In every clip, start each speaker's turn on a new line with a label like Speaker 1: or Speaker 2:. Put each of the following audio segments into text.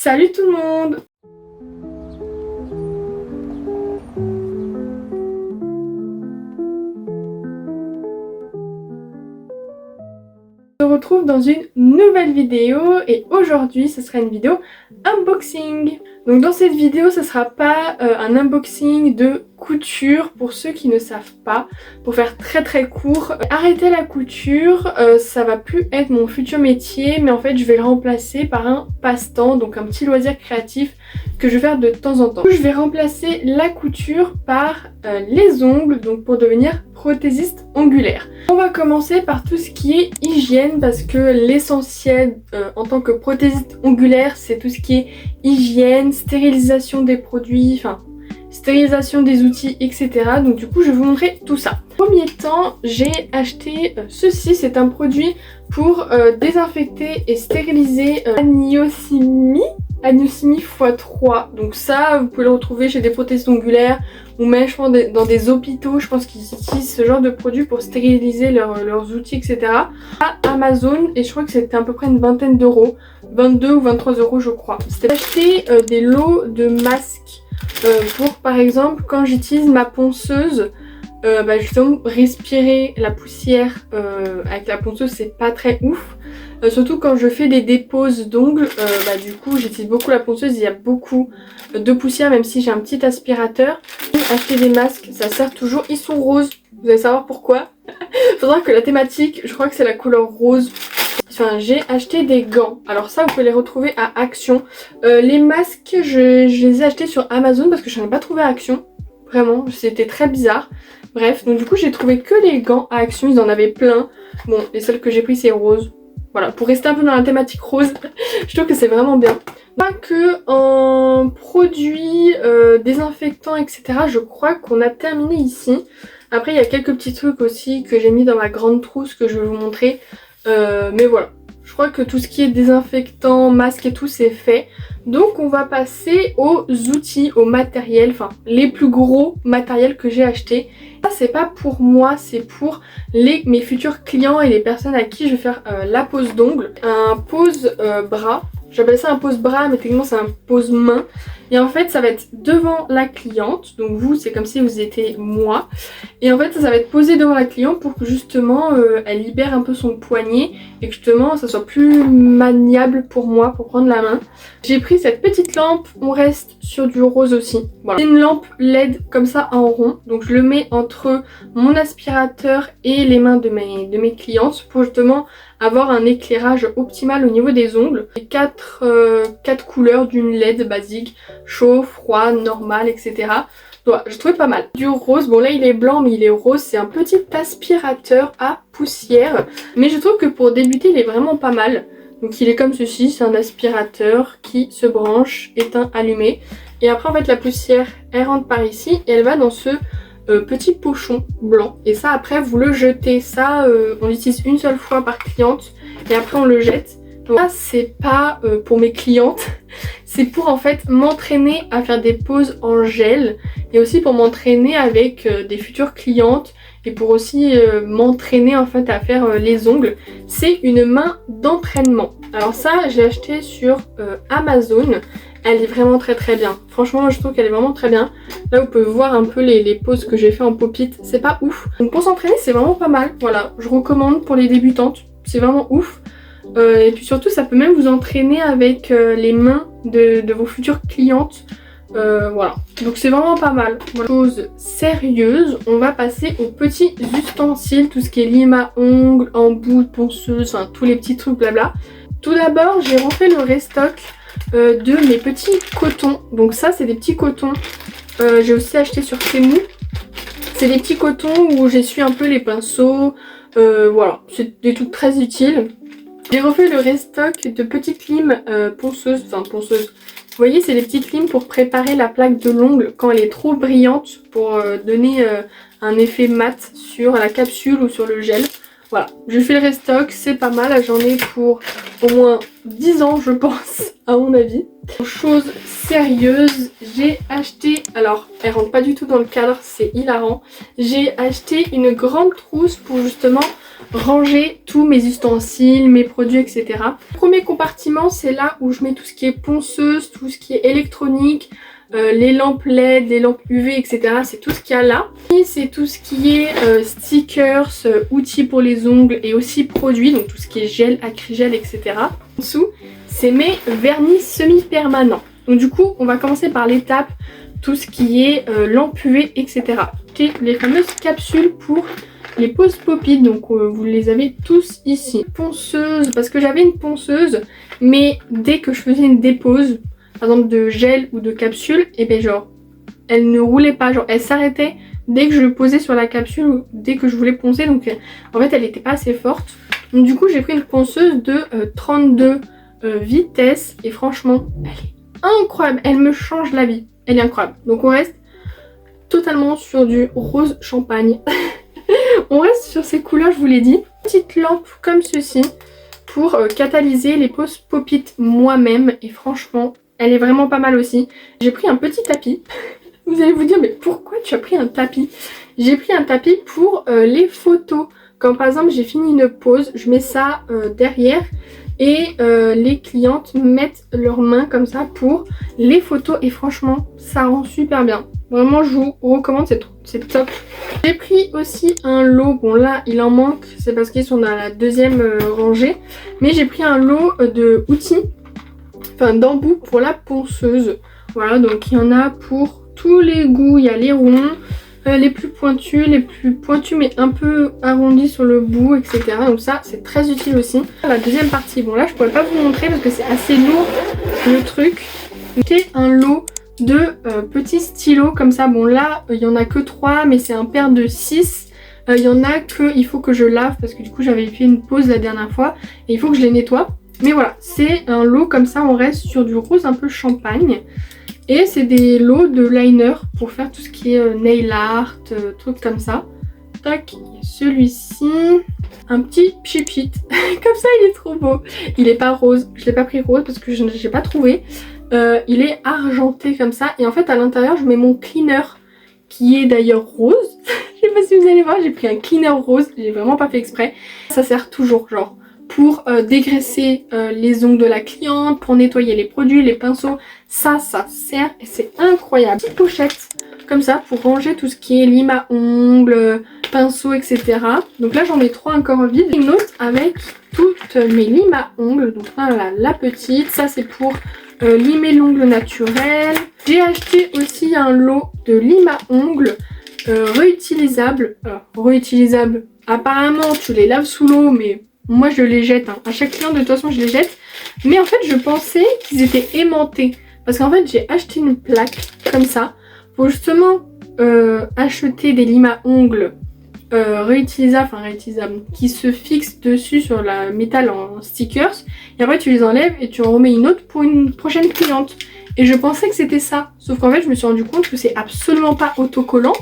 Speaker 1: Salut tout le monde! On se retrouve dans une nouvelle vidéo et aujourd'hui ce sera une vidéo unboxing. Donc dans cette vidéo ce sera pas un unboxing de couture pour ceux qui ne savent pas, pour faire très court. Arrêter la couture, ça va plus être mon futur métier, mais en fait je vais le remplacer par un passe-temps, donc un petit loisir créatif que je vais faire de temps en temps. Je vais remplacer la couture par les ongles, donc pour devenir prothésiste ongulaire. On va commencer par tout ce qui est hygiène parce que l'essentiel en tant que prothésiste ongulaire c'est tout ce qui est hygiène, stérilisation des produits, enfin stérilisation des outils, etc. Donc du coup je vais vous montrer tout ça. En premier temps j'ai acheté ceci, c'est un produit pour désinfecter et stériliser Aniocimi x3. Donc ça vous pouvez le retrouver chez des prothésistes ongulaires ou même je pense dans des hôpitaux, je pense qu'ils utilisent ce genre de produit pour stériliser leurs outils, etc. À Amazon, et je crois que c'était à peu près une vingtaine d'euros, 22 ou 23 euros je crois. C'était acheter des lots de masques pour par exemple quand j'utilise ma ponceuse, justement respirer la poussière avec la ponceuse c'est pas très ouf. Surtout quand je fais des déposes d'ongles, du coup j'utilise beaucoup la ponceuse, il y a beaucoup de poussière même si j'ai un petit aspirateur. Acheter des masques, ça sert toujours, ils sont roses, vous allez savoir pourquoi. Faudra que la thématique, je crois que c'est la couleur rose. Enfin, j'ai acheté des gants, alors ça vous pouvez les retrouver à Action. Les masques, je les ai achetés sur Amazon parce que je n'en ai pas trouvé à Action. Vraiment, c'était très bizarre. Bref, donc du coup j'ai trouvé que les gants à Action, ils en avaient plein. Bon, les seuls que j'ai pris c'est rose. Voilà, pour rester un peu dans la thématique rose, je trouve que c'est vraiment bien. Pas que en produits désinfectants, etc. Je crois qu'on a terminé ici. Après, il y a quelques petits trucs aussi que j'ai mis dans ma grande trousse que je vais vous montrer. Mais voilà, je crois que tout ce qui est désinfectant, masque et tout, c'est fait. Donc on va passer aux outils, au matériel, enfin les plus gros matériels que j'ai achetés. Ça c'est pas pour moi, c'est pour mes futurs clients et les personnes à qui je vais faire la pose d'ongles. Un pose bras, j'appelle ça un pose bras mais techniquement c'est un pose main. Et en fait ça va être devant la cliente, donc vous c'est comme si vous étiez moi. Et en fait ça va être posé devant la cliente pour que justement elle libère un peu son poignet et que justement ça soit plus maniable pour moi pour prendre la main. J'ai pris cette petite lampe, on reste sur du rose aussi. Voilà. C'est une lampe LED comme ça en rond, donc je le mets entre mon aspirateur et les mains de mes clientes pour justement avoir un éclairage optimal au niveau des ongles. Et 4 couleurs d'une LED basique, chaud, froid, normal, etc. Donc, je trouvais pas mal. Du rose, bon là il est blanc mais il est rose, c'est un petit aspirateur à poussière. Mais je trouve que pour débuter il est vraiment pas mal. Donc il est comme ceci, c'est un aspirateur qui se branche, éteint, allumé. Et après en fait la poussière elle rentre par ici et elle va dans ce petit pochon blanc. Et ça après vous le jetez, ça on l'utilise une seule fois par cliente et après on le jette. Donc ça c'est pas pour mes clientes, c'est pour en fait m'entraîner à faire des poses en gel et aussi pour m'entraîner avec des futures clientes et pour aussi m'entraîner en fait à faire les ongles. C'est une main d'entraînement. Alors ça je l'ai acheté sur Amazon, elle est vraiment très bien. Franchement je trouve qu'elle est vraiment très bien. Là vous pouvez voir un peu les poses que j'ai fait en pop-it, c'est pas ouf. Donc pour s'entraîner c'est vraiment pas mal, voilà, je recommande pour les débutantes, c'est vraiment ouf. Et puis surtout ça peut même vous entraîner avec les mains de vos futures clientes. Voilà, donc c'est vraiment pas mal. Voilà. Chose sérieuse, on va passer aux petits ustensiles, tout ce qui est lime à ongles, embout, ponceuse, enfin tous les petits trucs blabla. Tout d'abord j'ai refait le restock de mes petits cotons. Donc ça c'est des petits cotons, j'ai aussi acheté sur Temu. C'est des petits cotons où j'essuie un peu les pinceaux, voilà, c'est des trucs très utiles. J'ai refait le restock de petites limes ponceuses, enfin ponceuses. Vous voyez, c'est des petites limes pour préparer la plaque de l'ongle quand elle est trop brillante pour donner un effet mat sur la capsule ou sur le gel. Voilà, je fais le restock, c'est pas mal, j'en ai pour au moins 10 ans je pense, à mon avis. Chose sérieuse, j'ai acheté, alors elle rentre pas du tout dans le cadre, c'est hilarant. J'ai acheté une grande trousse pour justement ranger tous mes ustensiles, mes produits, etc. Le premier compartiment, c'est là où je mets tout ce qui est ponceuse, tout ce qui est électronique, les lampes LED, les lampes UV, etc. C'est tout ce qu'il y a là. Et c'est tout ce qui est stickers, outils pour les ongles et aussi produits, donc tout ce qui est gel, acrygel, etc. En dessous, c'est mes vernis semi-permanents. Donc du coup, on va commencer par l'étape, tout ce qui est lampe UV, etc. J'ai les fameuses capsules pour les poses pop-it, donc vous les avez tous ici. Ponceuse, parce que j'avais une ponceuse, mais dès que je faisais une dépose, par exemple de gel ou de capsule, et bien genre, elle ne roulait pas, genre elle s'arrêtait dès que je le posais sur la capsule ou dès que je voulais poncer, donc en fait elle n'était pas assez forte. Donc du coup j'ai pris une ponceuse de 32 vitesses, et franchement, elle est incroyable, elle me change la vie, elle est incroyable. Donc on reste totalement sur du rose champagne. On reste sur ces couleurs, je vous l'ai dit. Petite lampe comme ceci pour catalyser les poses pop-it moi-même. Et franchement, elle est vraiment pas mal aussi. J'ai pris un petit tapis. Vous allez vous dire, mais pourquoi tu as pris un tapis? J'ai pris un tapis pour les photos. Quand par exemple j'ai fini une pose, je mets ça derrière. Et les clientes mettent leurs mains comme ça pour les photos. Et franchement, ça rend super bien. Vraiment, je vous recommande, c'est top. J'ai pris aussi un lot. Bon là, il en manque. C'est parce qu'ils sont dans la deuxième rangée. Mais j'ai pris un lot de outils. Enfin, d'embouts pour la ponceuse. Voilà, donc il y en a pour tous les goûts. Il y a les ronds. Les plus pointus mais un peu arrondis sur le bout, etc. Donc ça c'est très utile aussi. La deuxième partie, bon là je pourrais pas vous montrer parce que c'est assez lourd le truc. J'ai un lot de petits stylos comme ça. Bon là il y en a que 3 mais c'est un paire de 6. Il y en a que il faut que je lave parce que du coup j'avais fait une pause la dernière fois et il faut que je les nettoie. Mais voilà, c'est un lot comme ça, on reste sur du rose un peu champagne. Et c'est des lots de liner pour faire tout ce qui est nail art, trucs comme ça. Tac, celui-ci, un petit pchipit. Comme ça, il est trop beau. Il est pas rose, je l'ai pas pris rose parce que je n'ai pas trouvé. Il est argenté comme ça. Et en fait, à l'intérieur, je mets mon cleaner qui est d'ailleurs rose. Je sais pas si vous allez voir, j'ai pris un cleaner rose. J'ai vraiment pas fait exprès. Ça sert toujours, genre, pour dégraisser les ongles de la cliente, pour nettoyer les produits, les pinceaux. Ça sert et c'est incroyable. Petite pochette comme ça pour ranger tout ce qui est lime à ongles, pinceaux, etc. Donc là j'en ai 3 encore vides. Une autre avec toutes mes limes à ongles. Donc là la petite, ça c'est pour limer l'ongle naturel. J'ai acheté aussi un lot de lime à ongles réutilisables. Alors réutilisables, apparemment tu les laves sous l'eau mais moi je les jette. Hein. À chaque client de toute façon je les jette. Mais en fait je pensais qu'ils étaient aimantés. Parce qu'en fait j'ai acheté une plaque comme ça pour justement acheter des limes à ongles réutilisables, qui se fixent dessus sur la métal en stickers. Et après tu les enlèves et tu en remets une autre pour une prochaine cliente. Et je pensais que c'était ça. Sauf qu'en fait je me suis rendu compte que c'est absolument pas autocollant.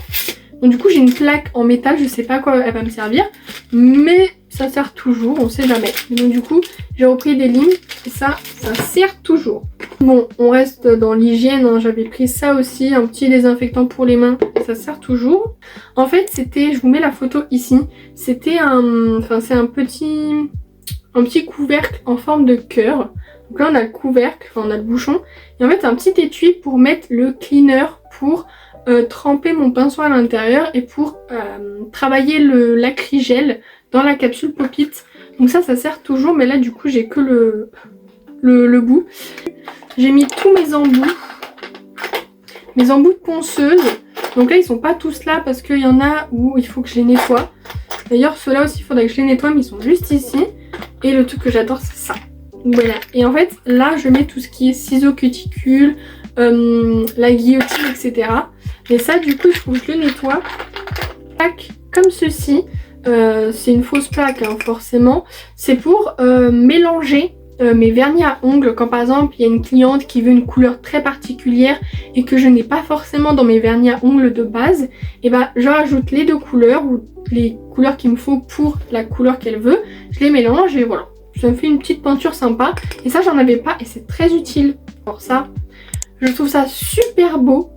Speaker 1: Donc du coup j'ai une plaque en métal, je sais pas à quoi elle va me servir. Mais ça sert toujours, on sait jamais. Donc du coup j'ai repris des limes et ça sert toujours. Bon, on reste dans l'hygiène, hein. J'avais pris ça aussi, un petit désinfectant pour les mains, ça sert toujours. En fait c'était, je vous mets la photo ici, c'était c'est un petit couvercle en forme de cœur. Donc là on a le couvercle, on a le bouchon. Et en fait un petit étui pour mettre le cleaner pour tremper mon pinceau à l'intérieur et pour travailler l'acrygel dans la capsule pop-it. Donc ça sert toujours, mais là du coup j'ai que le bout. J'ai mis tous mes embouts de ponceuse. Donc là ils sont pas tous là parce qu'il y en a où il faut que je les nettoie. D'ailleurs ceux-là aussi il faudrait que je les nettoie, mais ils sont juste ici. Et le truc que j'adore c'est ça. Voilà. Et en fait là je mets tout ce qui est ciseaux cuticules, la guillotine, etc. Et ça du coup il faut que je le nettoie. Plaque comme ceci. C'est une fausse plaque hein, forcément. C'est pour mélanger mes vernis à ongles. Quand par exemple il y a une cliente qui veut une couleur très particulière et que je n'ai pas forcément dans mes vernis à ongles de base, et ben je rajoute les deux couleurs ou les couleurs qu'il me faut pour la couleur qu'elle veut. Je les mélange et voilà. Ça me fait une petite peinture sympa. Et ça j'en avais pas et c'est très utile. Alors ça, je trouve ça super beau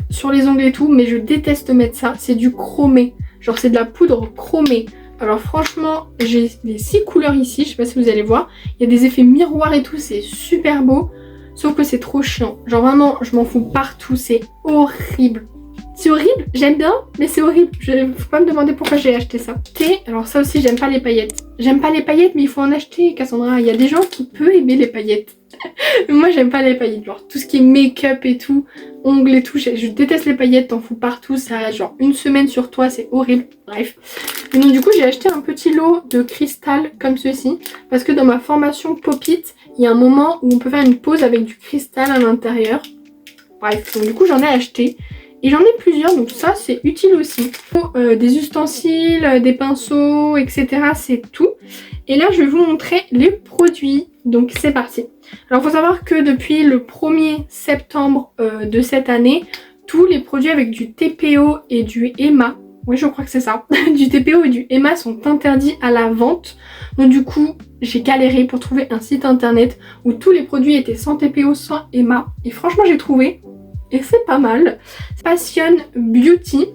Speaker 1: sur les ongles et tout, mais je déteste mettre ça. C'est du chromé. Genre c'est de la poudre chromée. Alors franchement, j'ai les 6 couleurs ici, je sais pas si vous allez voir. Il y a des effets miroirs et tout, c'est super beau. Sauf que c'est trop chiant. Genre vraiment, je m'en fous partout, c'est horrible. C'est horrible, j'aime bien, mais c'est horrible. Faut pas me demander pourquoi j'ai acheté ça. Alors ça aussi, j'aime pas les paillettes. J'aime pas les paillettes, mais il faut en acheter, Cassandra. Il y a des gens qui peuvent aimer les paillettes. Moi, j'aime pas les paillettes. Genre tout ce qui est make-up et tout, ongles et tout, je déteste les paillettes, t'en fous partout. Ça reste genre une semaine sur toi, c'est horrible. Bref. Et donc du coup, j'ai acheté un petit lot de cristal comme ceci. Parce que dans ma formation Pop-It, il y a un moment où on peut faire une pause avec du cristal à l'intérieur. Bref, donc du coup, j'en ai acheté. Et j'en ai plusieurs, donc ça c'est utile aussi. Des ustensiles, des pinceaux, etc. C'est tout. Et là je vais vous montrer les produits. Donc c'est parti. Alors il faut savoir que depuis le 1er septembre de cette année, tous les produits avec du TPO et du EMA, oui je crois que c'est ça, du TPO et du EMA sont interdits à la vente. Donc du coup j'ai galéré pour trouver un site internet où tous les produits étaient sans TPO, sans EMA. Et franchement j'ai trouvé. Et c'est pas mal. Passion Beauty.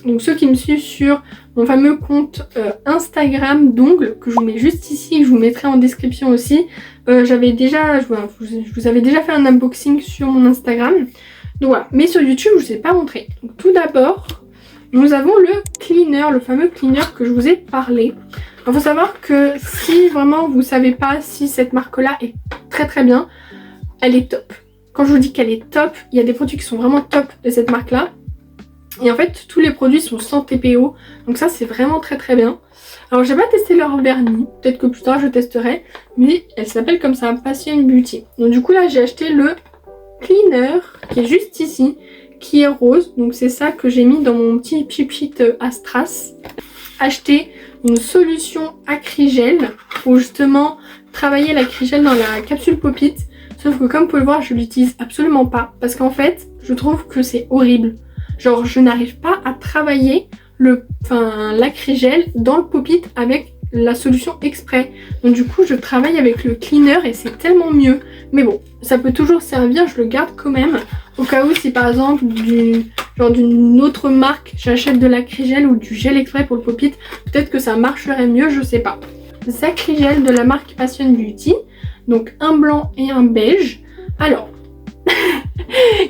Speaker 1: Donc ceux qui me suivent sur mon fameux compte Instagram d'ongles, que je vous mets juste ici, que je vous mettrai en description aussi. Je vous avais déjà fait un unboxing sur mon Instagram. Donc voilà. Mais sur YouTube, je ne vous ai pas montré. Donc tout d'abord, nous avons le cleaner, le fameux cleaner que je vous ai parlé. Il faut savoir que si vraiment vous ne savez pas si cette marque-là est très très bien, elle est top. Quand je vous dis qu'elle est top, il y a des produits qui sont vraiment top de cette marque-là. Et en fait, tous les produits sont sans TPO. Donc ça, c'est vraiment très très bien. Alors, j'ai pas testé leur vernis. Peut-être que plus tard, je testerai. Mais elle s'appelle comme ça, Passion Beauty. Donc du coup, là, j'ai acheté le cleaner qui est juste ici, qui est rose. Donc c'est ça que j'ai mis dans mon petit pipit Astras. Acheter une solution acrygel pour justement travailler l'acrygel dans la capsule Pop-It. Sauf que comme vous pouvez le voir, je l'utilise absolument pas. Parce qu'en fait, je trouve que c'est horrible. Genre, je n'arrive pas à travailler l'acrygel dans le Pop-It avec la solution exprès. Donc du coup, je travaille avec le cleaner et c'est tellement mieux. Mais bon, ça peut toujours servir, je le garde quand même. Au cas où, si par exemple, d'une autre marque, j'achète de l'acrygel ou du gel exprès pour le Pop-It, peut-être que ça marcherait mieux, je sais pas. Les acrygels de la marque Passion Beauty. Donc un blanc et un beige. Alors,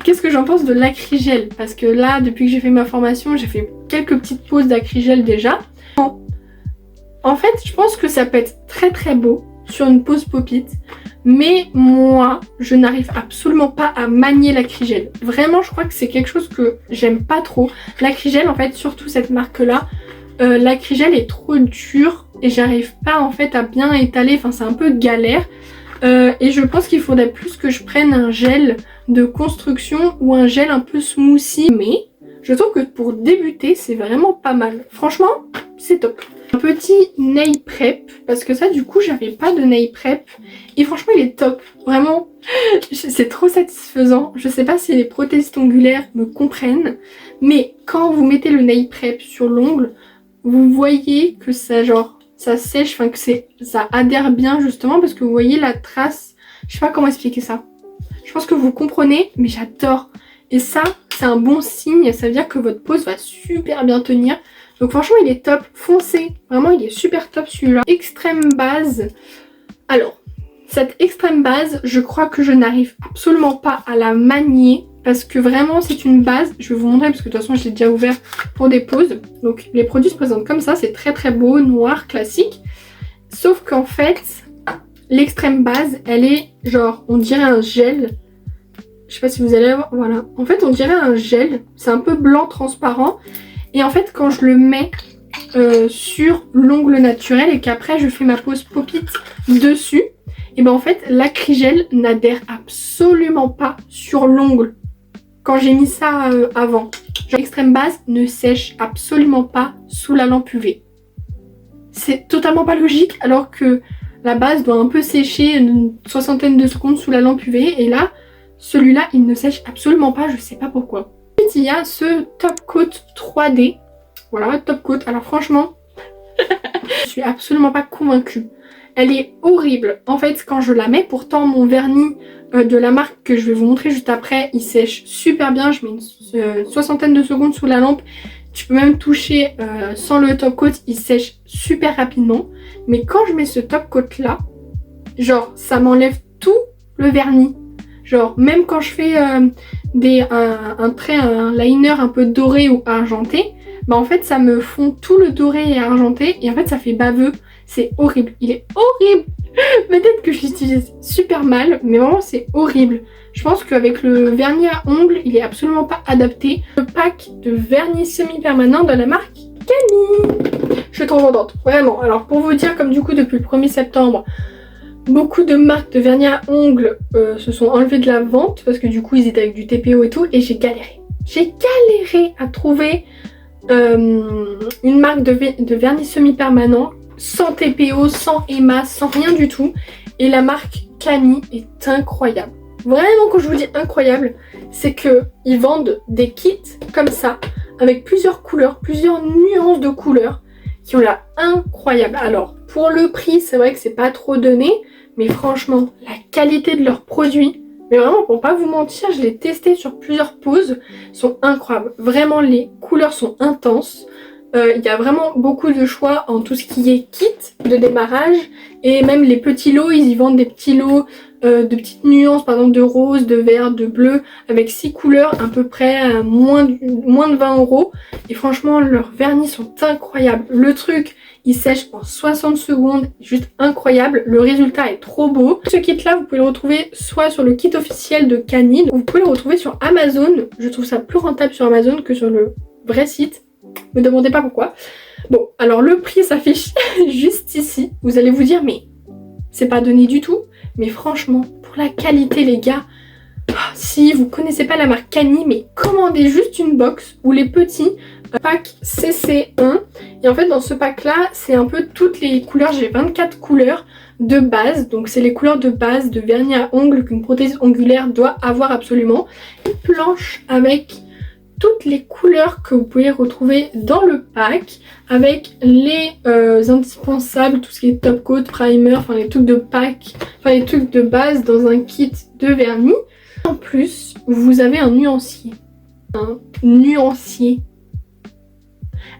Speaker 1: qu'est-ce que j'en pense de l'acrygel? Parce que là, depuis que j'ai fait ma formation, j'ai fait quelques petites pauses d'acrygel déjà. En fait, je pense que ça peut être très très beau sur une pause Pop-It. Mais moi, je n'arrive absolument pas à manier l'acrygel. Vraiment, je crois que c'est quelque chose que j'aime pas trop. L'acrygel, en fait, surtout cette marque-là, l'acrygel est trop dur et j'arrive pas en fait à bien étaler. Enfin, c'est un peu galère. Et je pense qu'il faudrait plus que je prenne un gel de construction ou un gel un peu smoothie. Mais je trouve que pour débuter, c'est vraiment pas mal. Franchement, c'est top. Un petit nail prep, parce que ça du coup j'avais pas de nail prep. Et franchement il est top. Vraiment, c'est trop satisfaisant. Je sais pas si les prothésistes ongulaires me comprennent. Mais quand vous mettez le nail prep sur l'ongle, vous voyez que ça ça sèche, enfin que ça adhère bien justement parce que vous voyez la trace. Je sais pas comment expliquer ça. Je pense que vous comprenez, mais j'adore. Et ça, c'est un bon signe. Ça veut dire que votre pose va super bien tenir. Donc franchement, il est top. Foncez. Vraiment, il est super top celui-là. Extrême base. Alors, cette extrême base, je crois que je n'arrive absolument pas à la manier. Parce que vraiment, c'est une base. Je vais vous montrer parce que de toute façon, je l'ai déjà ouvert pour des poses. Donc, les produits se présentent comme ça. C'est très très beau, noir, classique. Sauf qu'en fait, l'extrême base, elle est genre, on dirait un gel. Je sais pas si vous allez voir. Voilà. En fait, on dirait un gel. C'est un peu blanc, transparent. Et en fait, quand je le mets sur l'ongle naturel et qu'après, je fais ma pose Pop-It dessus, et ben en fait, l'acrygel n'adhère absolument pas sur l'ongle. Quand j'ai mis ça avant. L'extrême base ne sèche absolument pas sous la lampe UV. C'est totalement pas logique alors que la base doit un peu sécher une soixantaine de secondes sous la lampe UV. Et là, celui-là, il ne sèche absolument pas, je sais pas pourquoi. Ensuite, il y a ce Top Coat 3D. Voilà, Top Coat. Alors franchement, je suis absolument pas convaincue. Elle est horrible. En fait, quand je la mets, pourtant mon vernis de la marque que je vais vous montrer juste après, il sèche super bien. Je mets une soixantaine de secondes sous la lampe Tu peux même toucher sans le top coat, il sèche super rapidement. Mais quand je mets ce top coat là, genre ça m'enlève tout le vernis. Genre même quand je fais un liner un peu doré ou argenté, bah en fait ça me fond tout le doré et argenté et en fait ça fait baveux. C'est horrible, il est horrible. Peut-être que je l'utilise super mal, mais vraiment c'est horrible. Je pense qu'avec le vernis à ongles, il est absolument pas adapté. Le pack de vernis semi-permanent de la marque Camille. Je suis trop contente, vraiment. Alors pour vous dire, comme du coup depuis le 1er septembre, beaucoup de marques de vernis à ongles se sont enlevées de la vente parce que du coup ils étaient avec du TPO et tout et j'ai galéré. J'ai galéré à trouver une marque de vernis semi-permanent sans TPO, sans EMA, sans rien du tout. Et la marque Camille est incroyable. Vraiment, quand je vous dis incroyable, c'est qu'ils vendent des kits comme ça, avec plusieurs couleurs, plusieurs nuances de couleurs, qui ont l'air incroyables. Alors, pour le prix, c'est vrai que c'est pas trop donné, mais franchement, la qualité de leurs produits, mais vraiment, pour pas vous mentir, je l'ai testé sur plusieurs poses, sont incroyables. Vraiment, les couleurs sont intenses. Il y a vraiment beaucoup de choix en tout ce qui est kit de démarrage et même les petits lots, ils y vendent des petits lots de petites nuances, par exemple de rose, de vert, de bleu, avec 6 couleurs à peu près à moins de 20 € et franchement leurs vernis sont incroyables. Le truc il sèche en 60 secondes, juste incroyable, le résultat est trop beau. Ce kit là vous pouvez le retrouver soit sur le kit officiel de Canine, ou vous pouvez le retrouver sur Amazon. Je trouve ça plus rentable sur Amazon que sur le vrai site. Me demandez pas pourquoi. Bon, alors le prix s'affiche juste ici. Vous allez vous dire, mais c'est pas donné du tout. Mais franchement, pour la qualité, les gars, si vous connaissez pas la marque Cani, mais commandez juste une box ou les petits pack CC1. Et en fait, dans ce pack-là, c'est un peu toutes les couleurs. J'ai 24 couleurs de base. Donc, c'est les couleurs de base de vernis à ongles qu'une prothèse ongulaire doit avoir absolument. Une planche avec toutes les couleurs que vous pouvez retrouver dans le pack avec les indispensables, tout ce qui est top coat, primer, enfin les trucs de pack, enfin les trucs de base dans un kit de vernis. En plus, vous avez un nuancier. Un nuancier.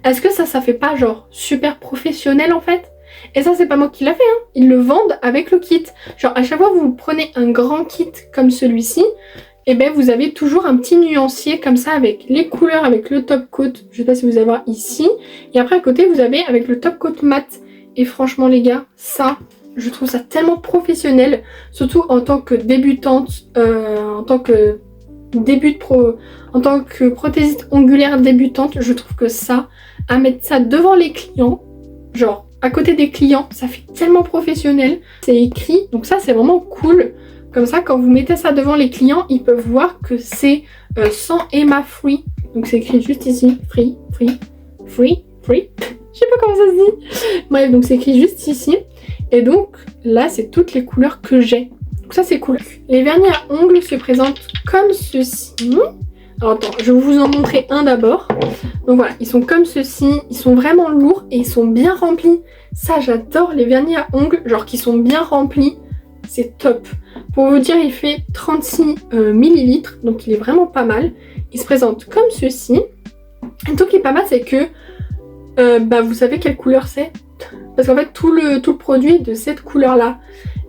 Speaker 1: Est-ce que ça fait pas genre super professionnel en fait? Et ça c'est pas moi qui l'a fait, hein. Ils le vendent avec le kit. Genre à chaque fois que vous prenez un grand kit comme celui-ci, et bien vous avez toujours un petit nuancier comme ça avec les couleurs, avec le top coat, je sais pas si vous allez voir ici, et après à côté vous avez avec le top coat mat. Et franchement les gars, ça, je trouve ça tellement professionnel, surtout en tant que débutante, en tant que prothésiste ongulaire débutante, je trouve que ça, à mettre ça devant les clients, genre à côté des clients, ça fait tellement professionnel, c'est écrit, donc ça c'est vraiment cool. Comme ça, quand vous mettez ça devant les clients, ils peuvent voir que c'est sans EMA free. Donc c'est écrit juste ici, free. Je sais pas comment ça se dit. Bref, donc c'est écrit juste ici. Et donc là, c'est toutes les couleurs que j'ai. Donc ça, c'est cool. Les vernis à ongles se présentent comme ceci. Alors attends, je vais vous en montrer un d'abord. Donc voilà, ils sont comme ceci. Ils sont vraiment lourds et ils sont bien remplis. Ça, j'adore les vernis à ongles, genre qui sont bien remplis. C'est top. Pour vous dire, il fait 36 ml, donc il est vraiment pas mal. Il se présente comme ceci. Et donc, ce qui est pas mal, c'est que vous savez quelle couleur c'est. Parce qu'en fait, tout le produit est de cette couleur-là.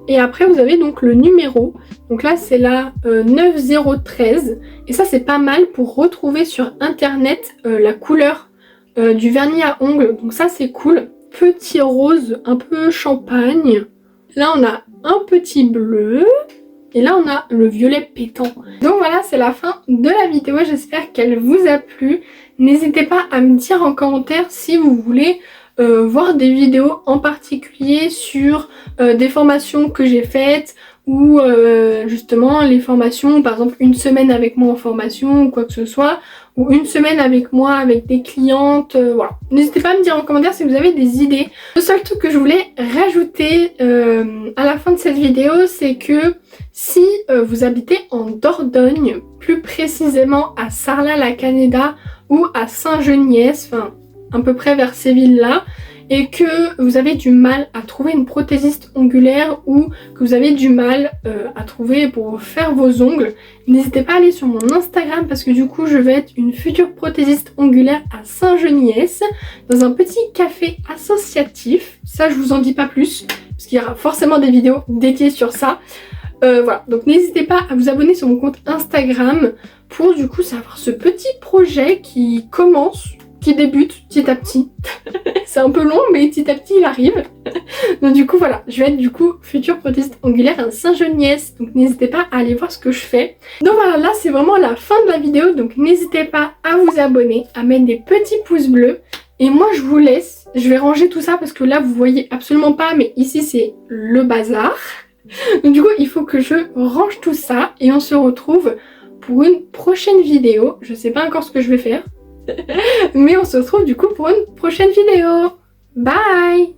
Speaker 1: Et après, vous avez donc le numéro. Donc là, c'est la 9013. Et ça, c'est pas mal pour retrouver sur internet la couleur du vernis à ongles. Donc ça, c'est cool. Petit rose, un peu champagne. Là, on a un petit bleu. Et là, on a le violet pétant. Donc voilà, c'est la fin de la vidéo. J'espère qu'elle vous a plu. N'hésitez pas à me dire en commentaire si vous voulez voir des vidéos en particulier sur des formations que j'ai faites ou justement les formations, par exemple une semaine avec moi en formation ou quoi que ce soit, ou une semaine avec moi avec des clientes, voilà. N'hésitez pas à me dire en commentaire si vous avez des idées. Le seul truc que je voulais rajouter à la fin de cette vidéo, c'est que si vous habitez en Dordogne, plus précisément à Sarlat-la-Canéda ou à Saint-Geniès, enfin à peu près vers ces villes-là, et que vous avez du mal à trouver une prothésiste ongulaire ou que vous avez du mal à trouver pour faire vos ongles, n'hésitez pas à aller sur mon Instagram parce que du coup je vais être une future prothésiste ongulaire à Saint-Geniès dans un petit café associatif. Ça je vous en dis pas plus parce qu'il y aura forcément des vidéos dédiées sur ça. Voilà, donc n'hésitez pas à vous abonner sur mon compte Instagram pour du coup savoir ce petit projet qui commence, qui débute petit à petit. C'est un peu long mais petit à petit il arrive. Donc du coup voilà, je vais être du coup future prothésiste ongulaire à Saint-Geniès. Donc n'hésitez pas à aller voir ce que je fais. Donc voilà, là c'est vraiment la fin de la vidéo. Donc n'hésitez pas à vous abonner, à mettre des petits pouces bleus. Et moi je vous laisse, je vais ranger tout ça parce que là vous voyez absolument pas, mais ici c'est le bazar. Donc du coup il faut que je range tout ça et on se retrouve pour une prochaine vidéo. Je sais pas encore ce que je vais faire. Mais on se retrouve du coup pour une prochaine vidéo. Bye!